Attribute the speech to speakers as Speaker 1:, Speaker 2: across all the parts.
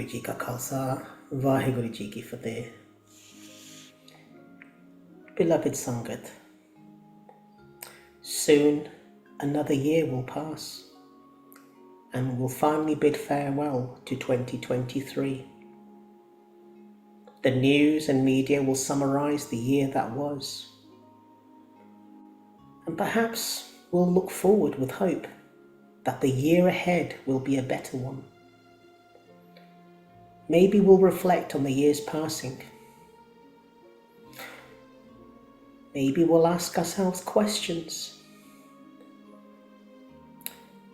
Speaker 1: ਵਾਹਿਗੁਰੂ ਜੀ ਕਾ ਖਾਲਸਾ ਵਾਹਿਗੁਰੂ ਜੀ ਕੀ ਫਤਿਹ. Beloved Sangat, soon another year will pass and we'll finally bid farewell to 2023. The news and media will summarize the year that was. And perhaps we'll look forward with hope that the year ahead will be a better one. Maybe we'll reflect on the years passing. Maybe we'll ask ourselves questions.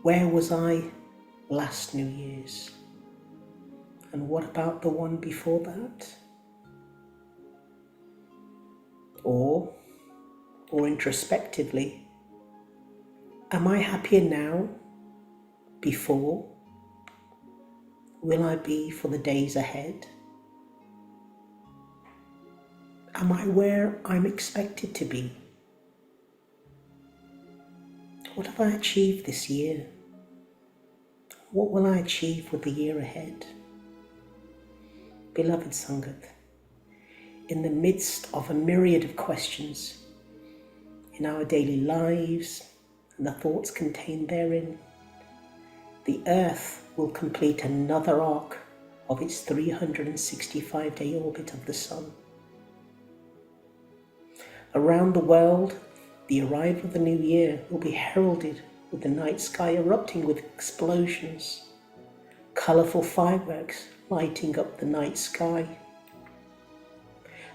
Speaker 1: Where was I last New Year's? And what about the one before that? Or introspectively, am I happier now? Before? Will I be for the days ahead? Am I where I'm expected to be? What have I achieved this year? What will I achieve with the year ahead? Beloved Sangat, in the midst of a myriad of questions in our daily lives and the thoughts contained therein, the earth will complete another arc of its 365-day orbit of the sun. Around the world, the arrival of the new year will be heralded with the night sky erupting with explosions, colourful fireworks lighting up the night sky.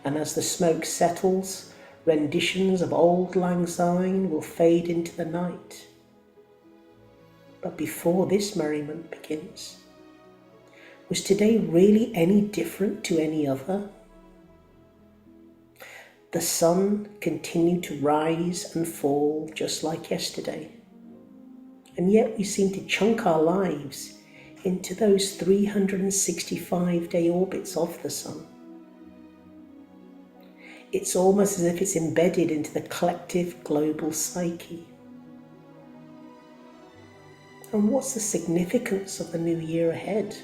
Speaker 1: And as the smoke settles, renditions of Auld Lang Syne will fade into the night. But before this merriment begins, was today really any different to any other? The sun continued to rise and fall just like yesterday, and yet we seem to chunk our lives into those 365-day orbits of the sun. It's almost as if it's embedded into the collective global psyche. And what's the significance of the new year ahead?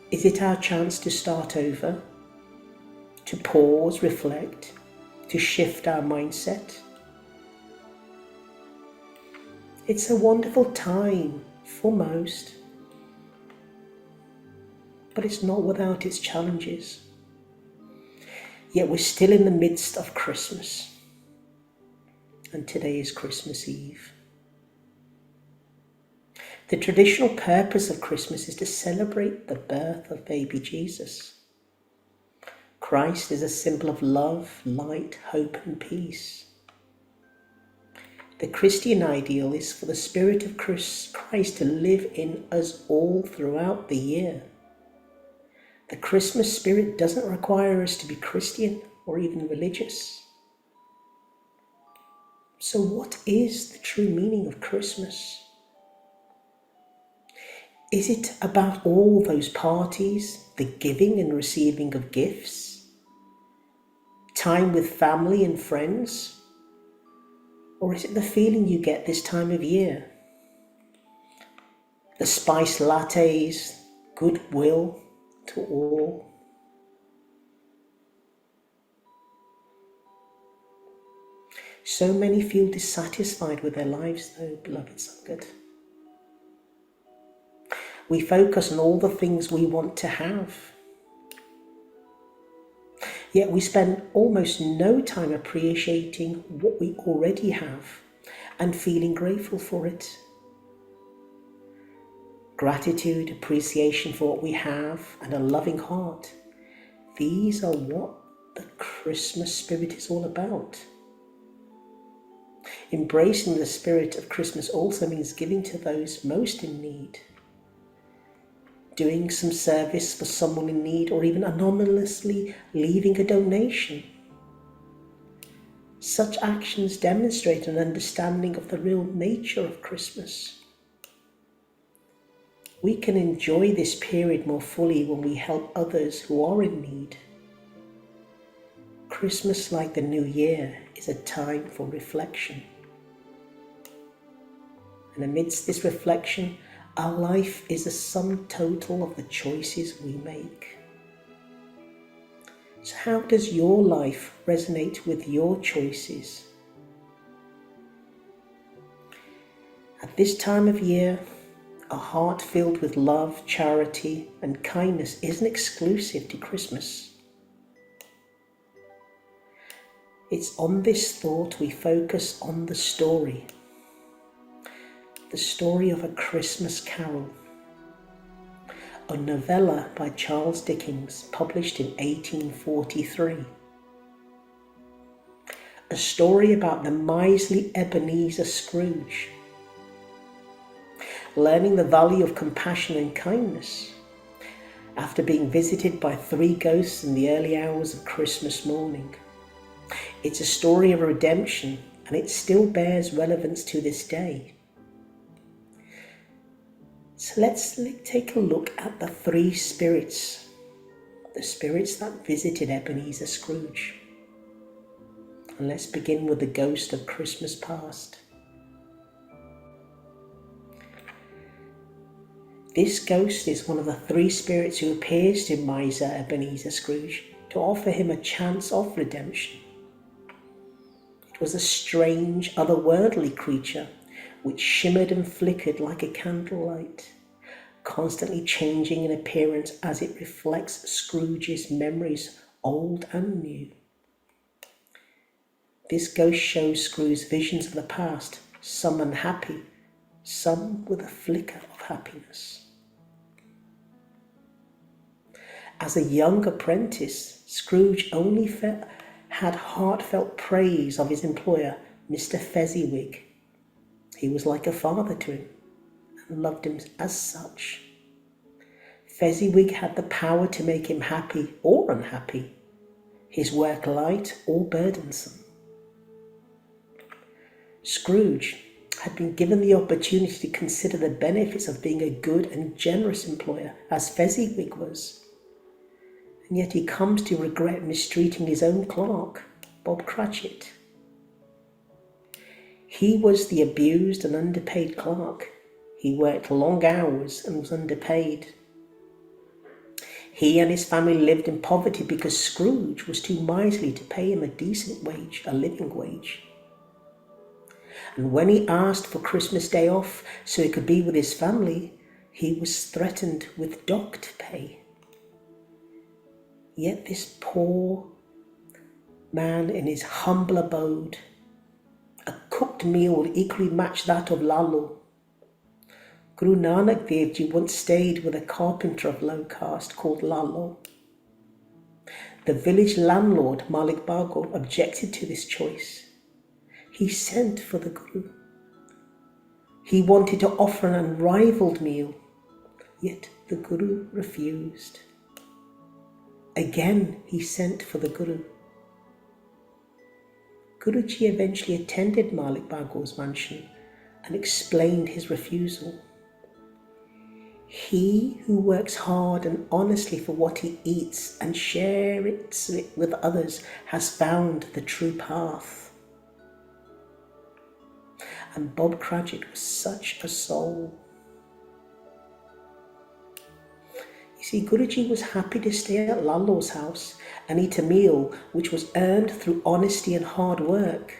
Speaker 1: Is it our chance to start over? To pause, reflect, to shift our mindset? It's a wonderful time for most, but it's not without its challenges. Yet we're still in the midst of Christmas, and today is Christmas Eve. The traditional purpose of Christmas is to celebrate the birth of baby Jesus. Christ is a symbol of love, light, hope and peace. The Christian ideal is for the Spirit of Christ to live in us all throughout the year. The Christmas spirit doesn't require us to be Christian or even religious. So what is the true meaning of Christmas? Is it about all those parties, the giving and receiving of gifts, time with family and friends? Or is it the feeling you get this time of year? The spiced lattes, goodwill to all. So many feel dissatisfied with their lives though, beloved Sangat. We focus on all the things we want to have. Yet we spend almost no time appreciating what we already have and feeling grateful for it. Gratitude, appreciation for what we have, and a loving heart. These are what the Christmas spirit is all about. Embracing the spirit of Christmas also means giving to those most in need. Doing some service for someone in need, or even anonymously leaving a donation. Such actions demonstrate an understanding of the real nature of Christmas. We can enjoy this period more fully when we help others who are in need. Christmas, like the new year, is a time for reflection. And amidst this reflection, Our life is the sum total of the choices we make. So how does your life resonate with your choices? At this time of year, a heart filled with love, charity, and kindness isn't exclusive to Christmas. It's on this thought we focus on the story of A Christmas Carol, a novella by Charles Dickens, published in 1843. A story about the miserly Ebenezer Scrooge, learning the value of compassion and kindness after being visited by 3 ghosts in the early hours of Christmas morning. It's a story of redemption, and it still bears relevance to this day. So let's take a look at the 3 spirits, the spirits that visited Ebenezer Scrooge. And let's begin with the ghost of Christmas past. This ghost is one of the 3 spirits who appears to miser Ebenezer Scrooge to offer him a chance of redemption. It was a strange, otherworldly creature which shimmered and flickered like a candlelight, constantly changing in appearance as it reflects Scrooge's memories, old and new. This ghost shows Scrooge's visions of the past, some unhappy, some with a flicker of happiness. As a young apprentice, Scrooge only had heartfelt praise of his employer, Mr. Fezziwig. He was like a father to him and loved him as such. Fezziwig had the power to make him happy or unhappy, his work light or burdensome. Scrooge had been given the opportunity to consider the benefits of being a good and generous employer, as Fezziwig was. And yet he comes to regret mistreating his own clerk, Bob Cratchit. He was the abused and underpaid clerk. He worked long hours and was underpaid. He and his family lived in poverty because Scrooge was too miserly to pay him a decent wage, a living wage. And when he asked for Christmas Day off so he could be with his family, he was threatened with docked pay. Yet this poor man in his humble abode, a cooked meal would equally match that of Lalo. Guru Nanak Dev Ji once stayed with a carpenter of low caste called Lalo. The village landlord, Malik Bago, objected to this choice. He sent for the Guru. He wanted to offer an unrivaled meal, yet the Guru refused. Again, he sent for the Guru. Guruji eventually attended Malik Bago's mansion and explained his refusal. He who works hard and honestly for what he eats and shares it with others has found the true path. And Bob Cratchit was such a soul. You see, Guruji was happy to stay at Lalo's house and eat a meal which was earned through honesty and hard work,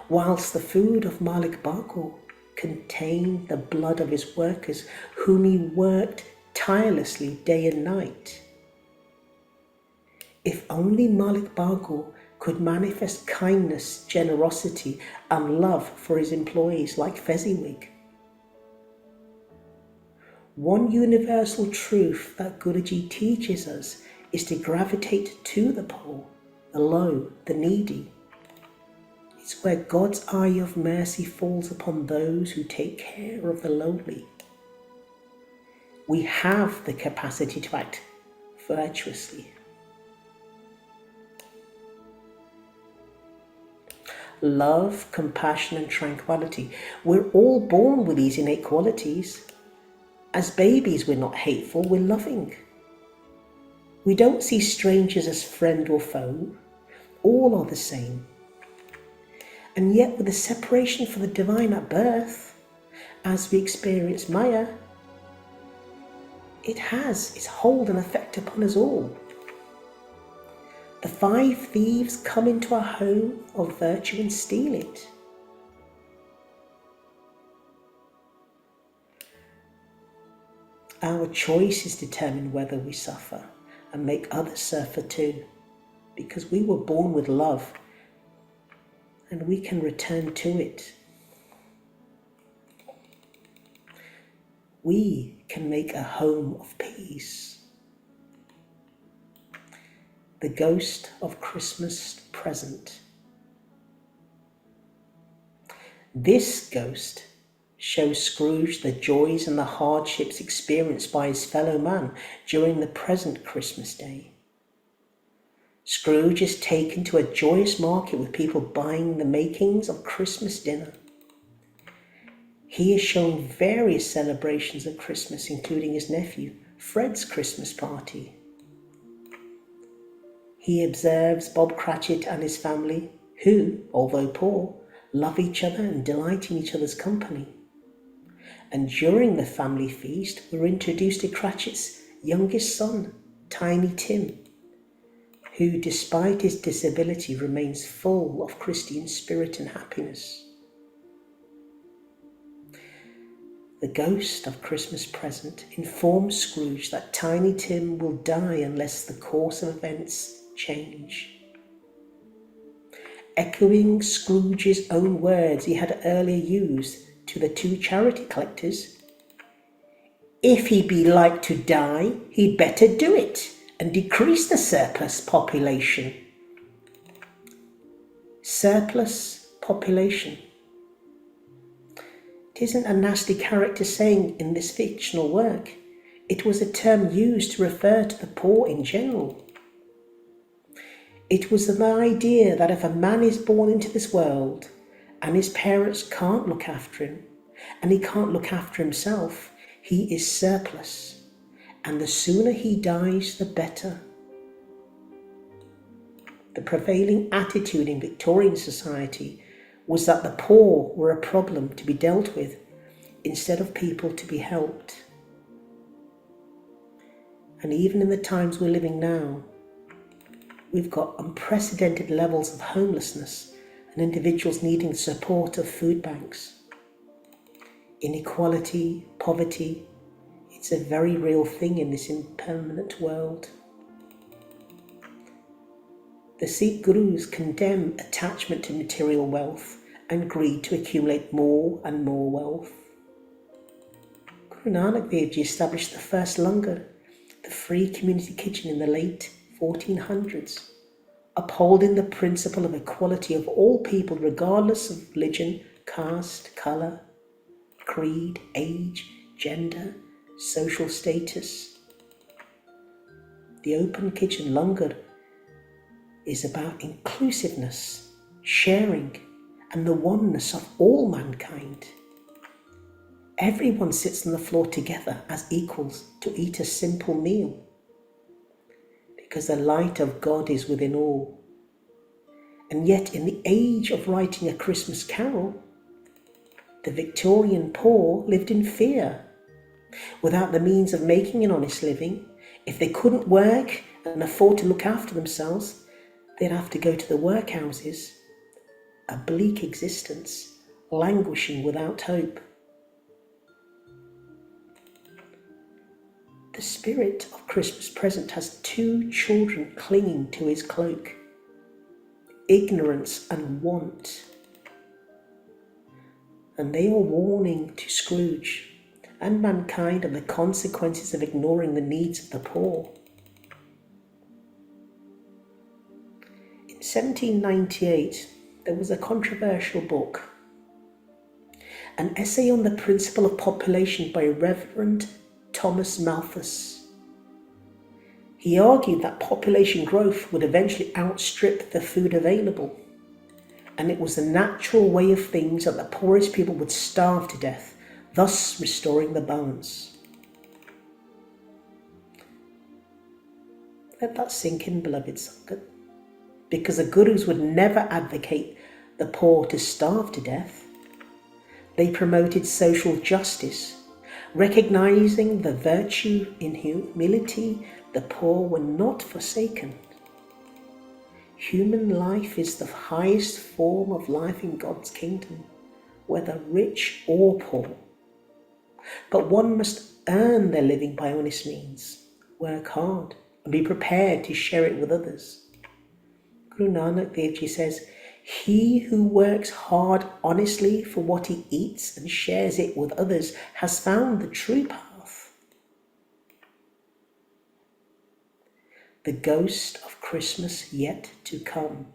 Speaker 1: whilst the food of Malik Bago contained the blood of his workers, whom he worked tirelessly day and night. If only Malik Bago could manifest kindness, generosity, and love for his employees like Fezziwig. One universal truth that Guruji teaches us is to gravitate to the poor, the low, the needy. It's where God's eye of mercy falls upon those who take care of the lowly. We have the capacity to act virtuously. Love, compassion, and tranquility. We're all born with these innate qualities. As babies, we're not hateful, we're loving. We don't see strangers as friend or foe. All are the same. And yet, with the separation from the divine at birth, as we experience Maya, it has its hold and effect upon us all. The 5 thieves come into our home of virtue and steal it. Our choices determine whether we suffer and make others suffer too, because we were born with love and we can return to it. We can make a home of peace. The ghost of Christmas present. This ghost shows Scrooge the joys and the hardships experienced by his fellow man during the present Christmas day. Scrooge is taken to a joyous market with people buying the makings of Christmas dinner. He is shown various celebrations of Christmas, including his nephew Fred's Christmas party. He observes Bob Cratchit and his family, who, although poor, love each other and delight in each other's company. And during the family feast, we're introduced to Cratchit's youngest son, Tiny Tim, who, despite his disability, remains full of Christian spirit and happiness. The ghost of Christmas present informs Scrooge that Tiny Tim will die unless the course of events change. Echoing Scrooge's own words he had earlier used to the 2 charity collectors, "If he be like to die, he'd better do it and decrease the surplus population." Surplus population. It isn't a nasty character saying in this fictional work. It was a term used to refer to the poor in general. It was the idea that if a man is born into this world and his parents can't look after him and he can't look after himself, he is surplus, and the sooner he dies, the better. The prevailing attitude in Victorian society was that the poor were a problem to be dealt with instead of people to be helped. And even in the times we're living now, we've got unprecedented levels of homelessness and individuals needing the support of food banks. Inequality, poverty, it's a very real thing in this impermanent world. The Sikh gurus condemn attachment to material wealth and greed to accumulate more and more wealth. Guru Nanak Dev Ji established the first langar, the free community kitchen, in the late 1400s, upholding the principle of equality of all people regardless of religion, caste, colour, creed, age, gender, social status. The open kitchen langar is about inclusiveness, sharing, and the oneness of all mankind. Everyone sits on the floor together as equals to eat a simple meal, because the light of God is within all. And yet, in the age of writing A Christmas Carol, the Victorian poor lived in fear. Without the means of making an honest living, if they couldn't work and afford to look after themselves, they'd have to go to the workhouses. A bleak existence, languishing without hope. The spirit of Christmas present has 2 children clinging to his cloak: ignorance and want. And they are warning to Scrooge and mankind of the consequences of ignoring the needs of the poor. In 1798, there was a controversial book, an essay on the principle of population by Reverend Thomas Malthus. He argued that population growth would eventually outstrip the food available, and it was the natural way of things that the poorest people would starve to death, thus restoring the balance. Let that sink in, beloved Sangat, because the gurus would never advocate the poor to starve to death. They promoted social justice, recognizing the virtue in humility. The poor were not forsaken. Human life is the highest form of life in God's kingdom, whether rich or poor. But one must earn their living by honest means, work hard, and be prepared to share it with others. Guru Nanak Dev Ji says, "He who works hard honestly for what he eats and shares it with others has found the true path." The ghost of Christmas yet to come.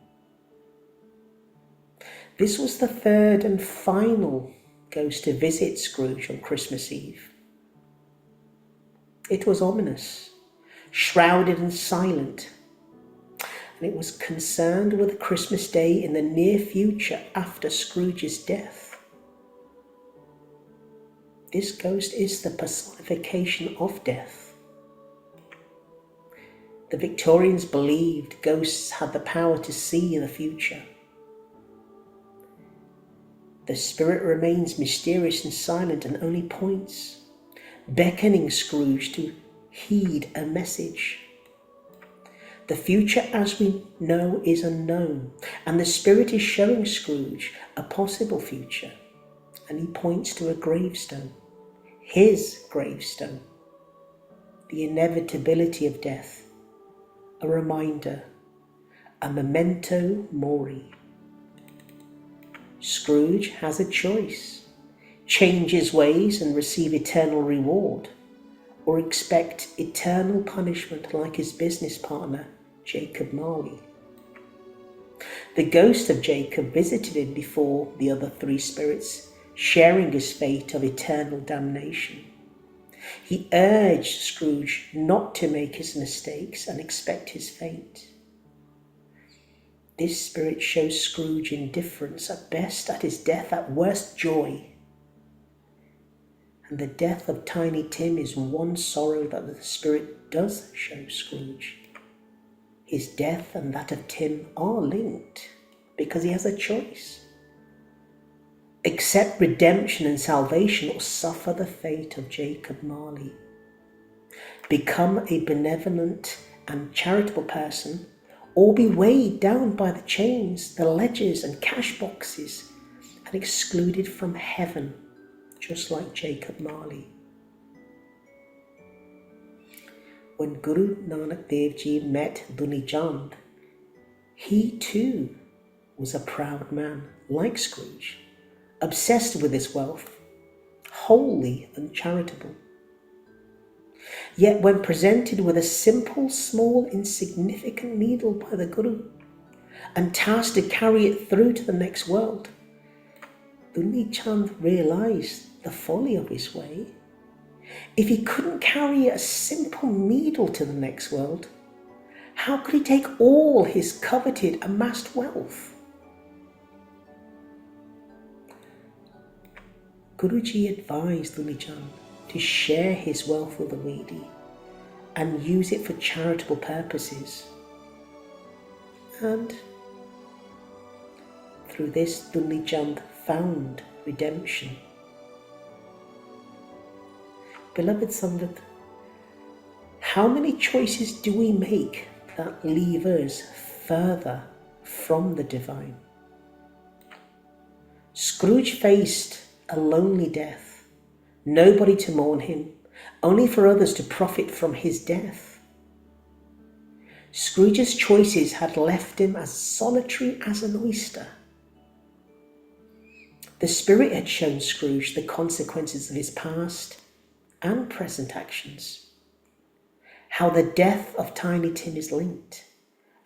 Speaker 1: This was the third and final ghost to visit Scrooge on Christmas Eve. It was ominous, shrouded and silent, and it was concerned with Christmas Day in the near future after Scrooge's death. This ghost is the personification of death. The Victorians believed ghosts had the power to see the future. The spirit remains mysterious and silent and only points, beckoning Scrooge to heed a message. The future as we know is unknown, and the spirit is showing Scrooge a possible future, and he points to a gravestone, his gravestone, the inevitability of death, a reminder, a memento mori. Scrooge has a choice: change his ways and receive eternal reward, or expect eternal punishment like his business partner, Jacob Marley. The ghost of Jacob visited him before the other three spirits, sharing his fate of eternal damnation. He urged Scrooge not to make his mistakes and expect his fate. This spirit shows Scrooge indifference at best, at his death at worst joy. And the death of Tiny Tim is one sorrow that the spirit does show Scrooge. His death and that of Tim are linked because he has a choice: accept redemption and salvation or suffer the fate of Jacob Marley. Become a benevolent and charitable person, or be weighed down by the chains, the ledgers and cash boxes and excluded from heaven, just like Jacob Marley. When Guru Nanak Dev Ji met Duni Chand, he too was a proud man like Scrooge, obsessed with his wealth, wholly uncharitable. Yet when presented with a simple, small, insignificant needle by the Guru and tasked to carry it through to the next world, Duni Chand realized the folly of his way. If he couldn't carry a simple needle to the next world, how could he take all his coveted, amassed wealth? Guruji advised Duni Chand to share his wealth with the needy and use it for charitable purposes. And through this, Duni Chand found redemption. Beloved Sangat, how many choices do we make that leave us further from the divine? Scrooge faced a lonely death, nobody to mourn him, only for others to profit from his death. Scrooge's choices had left him as solitary as an oyster. The Spirit had shown Scrooge the consequences of his past and present actions, how the death of Tiny Tim is linked,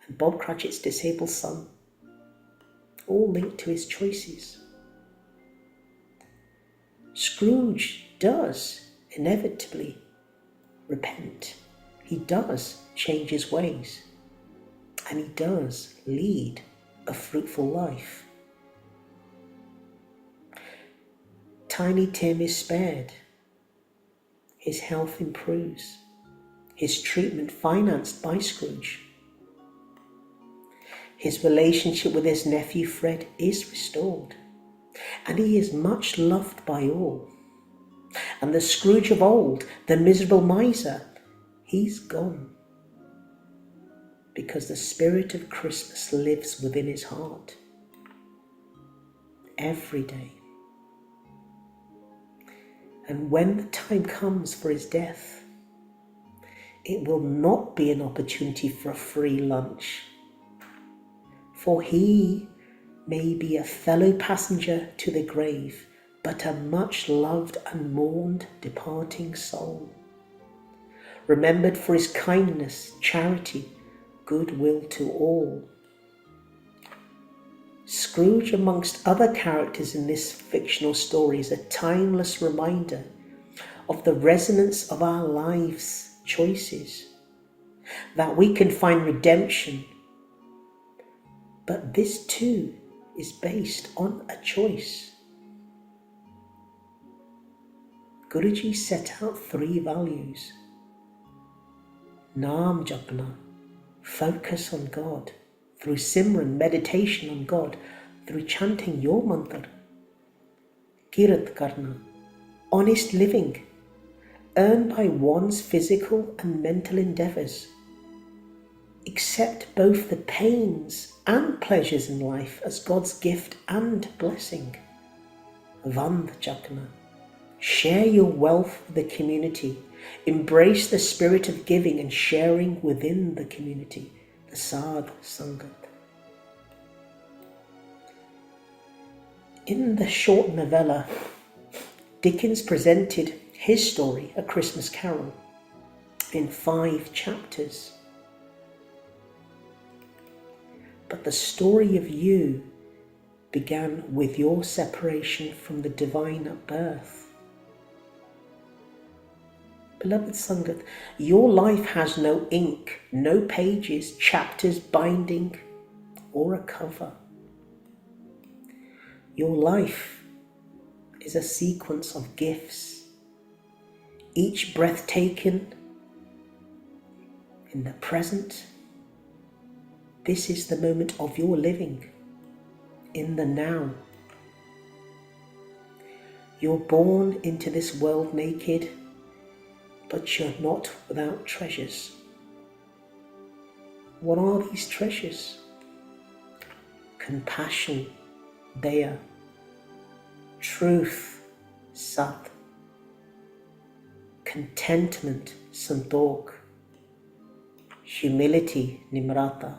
Speaker 1: and Bob Cratchit's disabled son, all linked to his choices. Scrooge does inevitably repent. He does change his ways, and he does lead a fruitful life. Tiny Tim is spared. His health improves. His treatment financed by Scrooge. His relationship with his nephew Fred is restored. and he is much loved by all. And the Scrooge of old, the miserable miser, he's gone, because the spirit of Christmas lives within his heart every day. And when the time comes for his death, it will not be an opportunity for a free lunch, for he may be a fellow passenger to the grave, but a much loved and mourned departing soul, remembered for his kindness, charity, goodwill to all. Scrooge, amongst other characters in this fictional story, is a timeless reminder of the resonance of our lives' choices, that we can find redemption, but this too is based on a choice. Guruji set out 3 values. Naam Japna, focus on God, through Simran, meditation on God, through chanting your mantra. Kirat Karna, honest living, earned by one's physical and mental endeavours. Accept both the pains and pleasures in life as God's gift and blessing. Vand Chakna, share your wealth with the community. Embrace the spirit of giving and sharing within the community, the Sadh Sangat. In the short novella, Dickens presented his story, A Christmas Carol, in 5 chapters. But the story of you began with your separation from the divine at birth. Beloved Sangat, your life has no ink, no pages, chapters, binding, or a cover. Your life is a sequence of gifts. Each breath taken in the present, this is the moment of your living, in the now. You're born into this world naked, but you're not without treasures. What are these treasures? Compassion, Daya. Truth, Sat. Contentment, Santokh. Humility, Nimrata.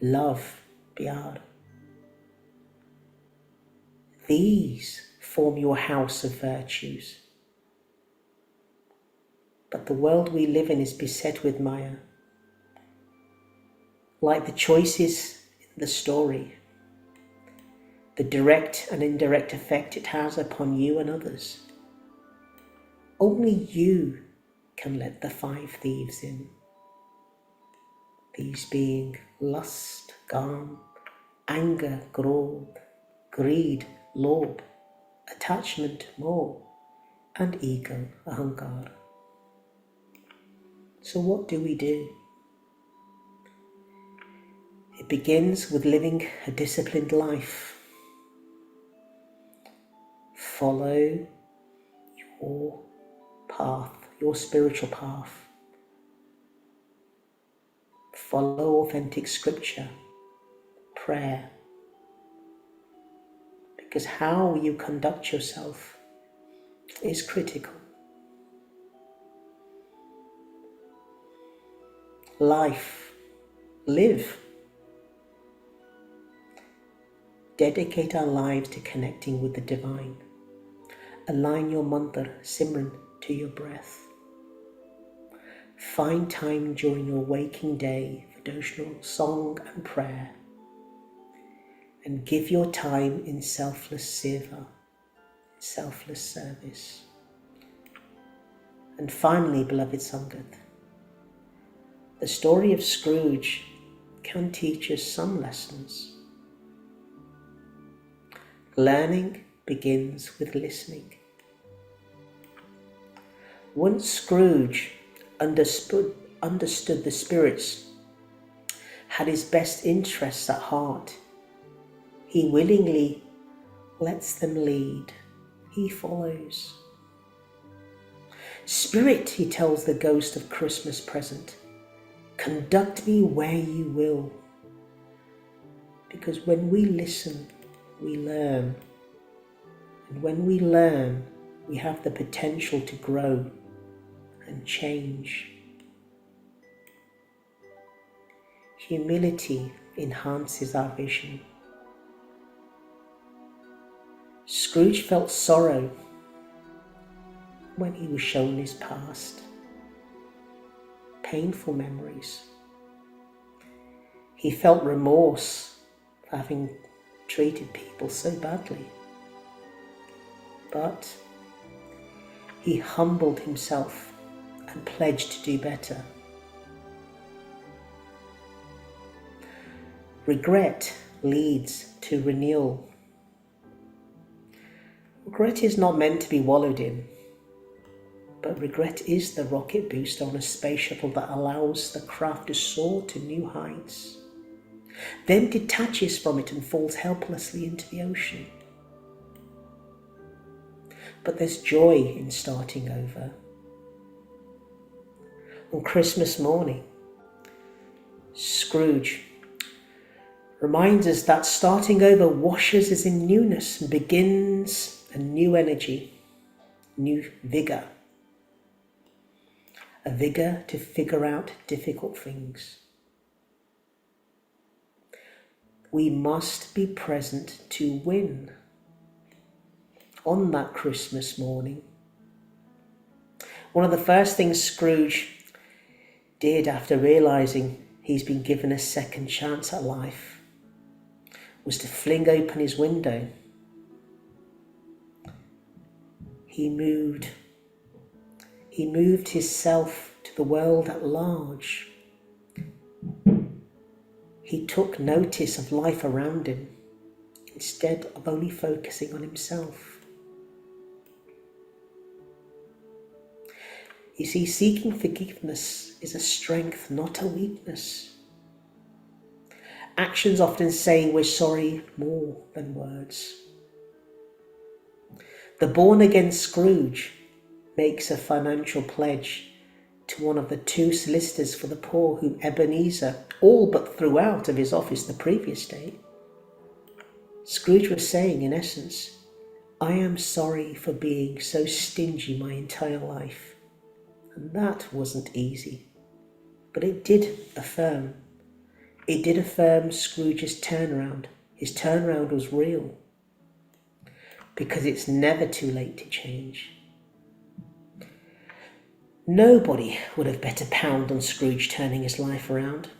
Speaker 1: Love, Pyar. These form your house of virtues. But the world we live in is beset with Maya. Like the choices in the story, the direct and indirect effect it has upon you and others. Only you can let the 5 thieves in. These being lust, Kam, anger, Krodh, greed, Lobh, attachment, Moh, and ego, Ahankar. So what do we do? It begins with living a disciplined life. Follow your path, your spiritual path. Follow authentic scripture, prayer. Because how you conduct yourself is critical. Life, live. Dedicate our lives to connecting with the divine. Align your mantra, Simran, to your breath. Find time during your waking day for devotional song and prayer. And give your time in selfless seva, selfless service. And finally, beloved Sangat, the story of Scrooge can teach us some lessons. Learning begins with listening. Once Scrooge understood the spirits, had his best interests at heart, he willingly lets them lead. He follows. Spirit, he tells the ghost of Christmas present, conduct me where you will. Because when we listen, we learn. And when we learn, we have the potential to grow and change. Humility enhances our vision. Scrooge felt sorrow when he was shown his past, painful memories. He felt remorse for having treated people so badly. But he humbled himself and pledged to do better. Regret leads to renewal. Regret is not meant to be wallowed in, but regret is the rocket booster on a space shuttle that allows the craft to soar to new heights, then detaches from it and falls helplessly into the ocean. But there's joy in starting over. On Christmas morning, Scrooge reminds us that starting over washes us in newness and begins a new energy, new vigour. A vigour to figure out difficult things. We must be present to win. On that Christmas morning, one of the first things Scrooge did after realising he's been given a second chance at life was to fling open his window. He moved himself to the world at large. He took notice of life around him instead of only focusing on himself. You see, seeking forgiveness is a strength, not a weakness. Actions often say we're sorry more than words. The born-again Scrooge makes a financial pledge to one of the two solicitors for the poor whom Ebenezer all but threw out of his office the previous day. Scrooge was saying, in essence, I am sorry for being so stingy my entire life. And that wasn't easy, but it did affirm Scrooge's turnaround. His turnaround was real, because it's never too late to change. Nobody would have bet a pound on Scrooge turning his life around,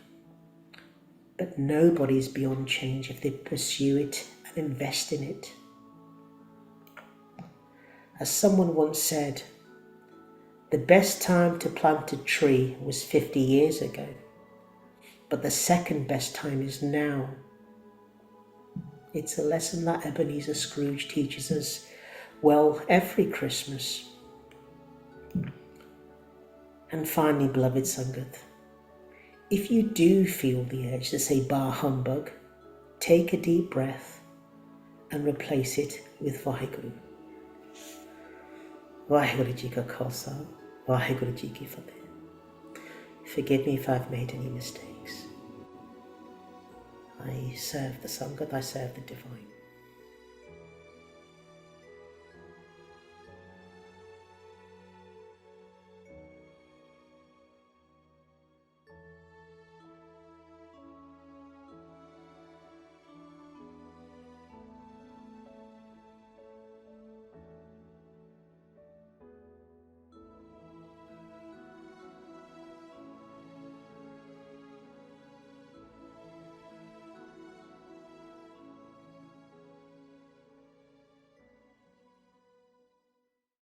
Speaker 1: but nobody's beyond change if they pursue it and invest in it. As someone once said, the best time to plant a tree was 50 years ago, but the second best time is now. It's a lesson that Ebenezer Scrooge teaches us well every Christmas. And finally, beloved Sangat, if you do feel the urge to say Bah Humbug, take a deep breath and replace it with Vaheguru. Vaheguru Ji Ka Khalsa, Vaheguru Ji Ki Fateh. Forgive me if I've made any mistakes. I serve the Sangat, I serve the Divine.